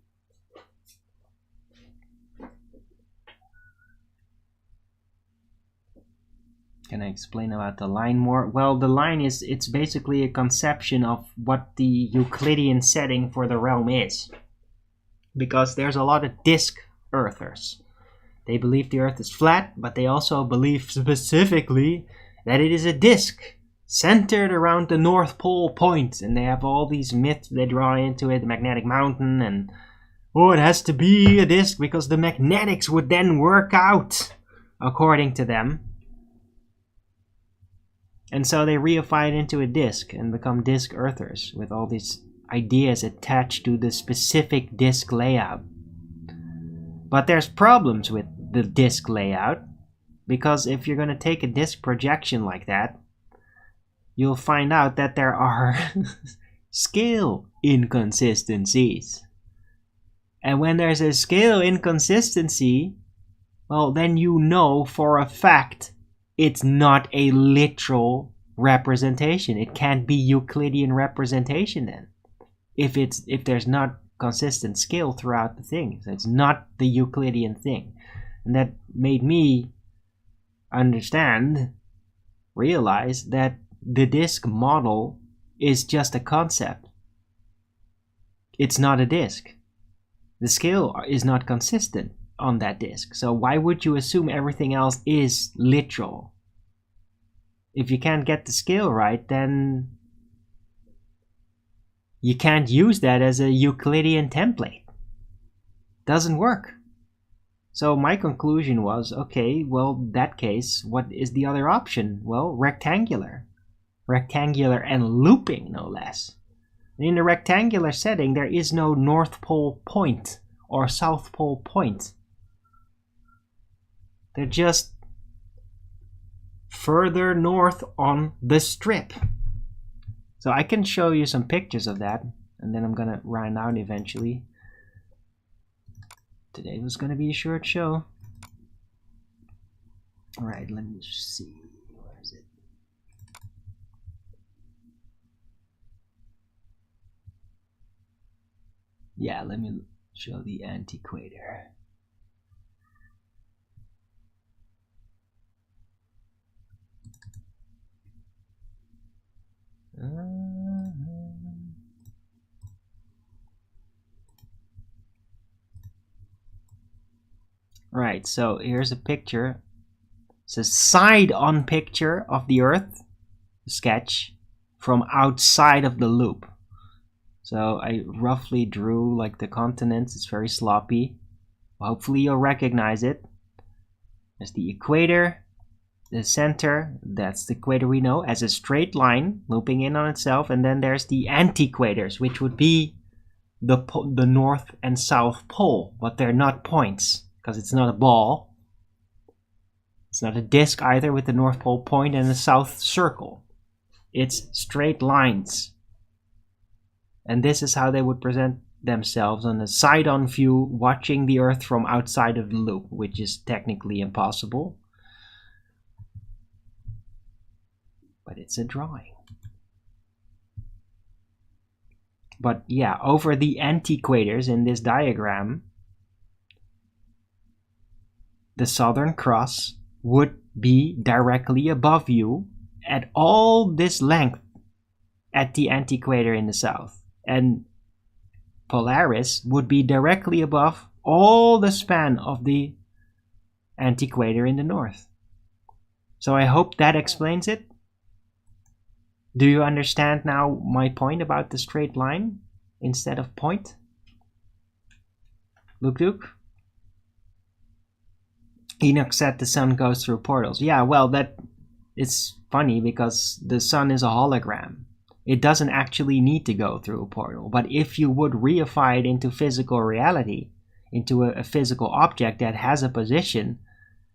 Can I explain about the line more? Well, the line it's basically a conception of what the Euclidean setting for the realm is. Because there's a lot of disk earthers. They believe the earth is flat, but they also believe specifically that it is a disk centered around the North Pole point. And they have all these myths they draw into it, the magnetic mountain, and it has to be a disk because the magnetics would then work out, according to them. And so they reify it into a disk and become disk earthers with all these ideas attached to the specific disk layout. But there's problems with the disk layout, because if you're going to take a disk projection like that, you'll find out that there are scale inconsistencies. And when there's a scale inconsistency, well, then you know for a fact it's not a literal representation. It can't be Euclidean representation then. If there's not consistent scale throughout the thing. So it's not the Euclidean thing. And that made me realize that the disk model is just a concept. It's not a disk. The scale is not consistent on that disk. So why would you assume everything else is literal? If you can't get the scale right, then you can't use that as a Euclidean template. Doesn't work. So my conclusion was, okay, well, in that case, what is the other option? Well, rectangular. Rectangular and looping, no less. In the rectangular setting, there is no North Pole point or South Pole point. They're just further north on the strip. So I can show you some pictures of that, and then I'm gonna run out eventually. Today was gonna be a short show. Alright, let me see. Where is it? Yeah, let me show the antiquator. Right, so here's a picture. It's a side-on picture of the Earth, sketch, from outside of the loop. So I roughly drew like the continents. It's very sloppy. Hopefully you'll recognize it. There's the equator, the center, that's the equator we know, as a straight line looping in on itself. And then there's the antiquators, which would be the north and south pole, but they're not points because it's not a ball. It's not a disc either with the North Pole point and the South circle. It's straight lines. And this is how they would present themselves on a side-on view, watching the Earth from outside of the loop, which is technically impossible. But it's a drawing. But yeah, over the antiquators in this diagram, the Southern Cross would be directly above you at all this length at the antiquator in the south. And Polaris would be directly above all the span of the antiquator in the north. So I hope that explains it. Do you understand now my point about the straight line instead of point? Luke? Enoch said the sun goes through portals. Yeah, well, that it's funny because the sun is a hologram. It doesn't actually need to go through a portal. But if you would reify it into physical reality, into a physical object that has a position,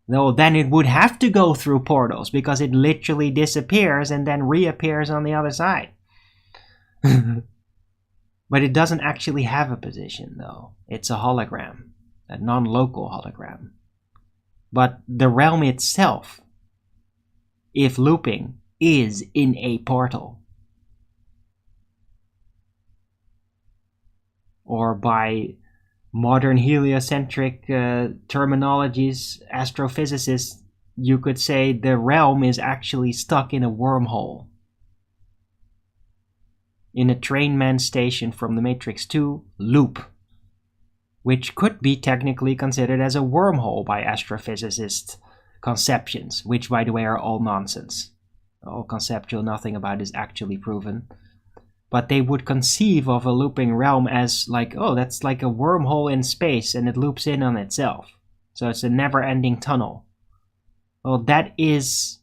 though, then it would have to go through portals because it literally disappears and then reappears on the other side. But it doesn't actually have a position, though. It's a hologram, a non-local hologram. But the realm itself, if looping, is in a portal. Or by modern heliocentric terminologies, astrophysicists, you could say the realm is actually stuck in a wormhole. In a Trainman station from the Matrix 2 loop, which could be technically considered as a wormhole by astrophysicist conceptions, which by the way are all nonsense. All conceptual, nothing about is actually proven. But they would conceive of a looping realm as like, oh, that's like a wormhole in space and it loops in on itself. So it's a never-ending tunnel. Well, that is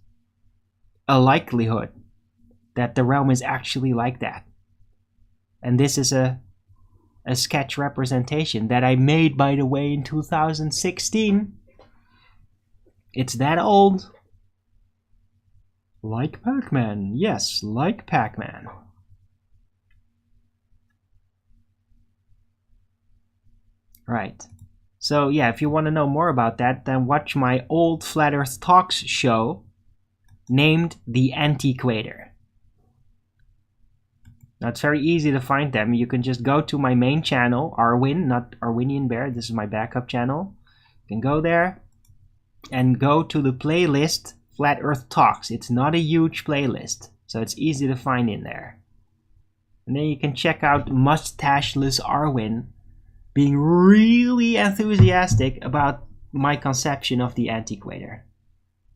a likelihood that the realm is actually like that. And this is a sketch representation that I made, by the way, in 2016. It's that old. Like Pac-Man. Yes, like Pac-Man. Right. So yeah, if you want to know more about that, then watch my old Flat Earth Talks show named The Antiquator. Now it's very easy to find them. You can just go to my main channel, Arwin, not Arwinian Bear. This is my backup channel. You can go there and go to the playlist Flat Earth Talks. It's not a huge playlist, so it's easy to find in there. And then you can check out Mustacheless Arwin being really enthusiastic about my conception of the antiquator,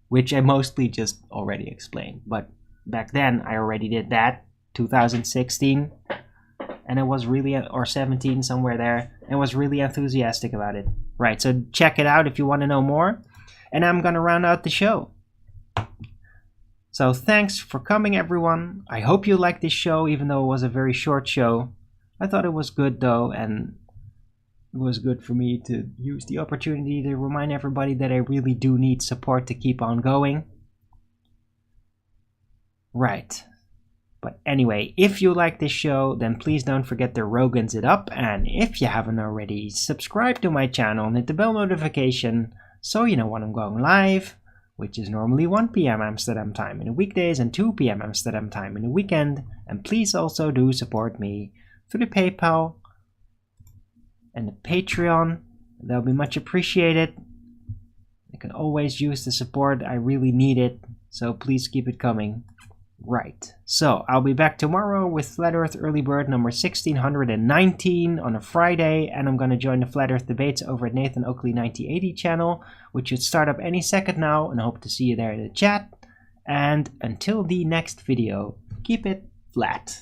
which I mostly just already explained. But back then I already did that, 2016, and I was really, or 17, somewhere there, and was really enthusiastic about it. Right, so check it out if you want to know more, and I'm gonna round out the show. So thanks for coming, everyone. I hope you liked this show, even though it was a very short show. I thought it was good though, and it was good for me to use the opportunity to remind everybody that I really do need support to keep on going. Right. But anyway, if you like this show, then please don't forget to Rogan's it up. And if you haven't already, subscribe to my channel and hit the bell notification so you know when I'm going live, which is normally 1 p.m. Amsterdam time in the weekdays and 2 p.m. Amsterdam time in the weekend. And please also do support me through the PayPal and the Patreon. That'll be much appreciated. I can always use the support. I really need it, so please keep it coming. Right, so I'll be back tomorrow with Flat Earth Early Bird number 1619 on a Friday, and I'm going to join the Flat Earth debates over at Nathan Oakley 9080 channel, which should start up any second now, and I hope to see you there in the chat. And until the next video, keep it flat.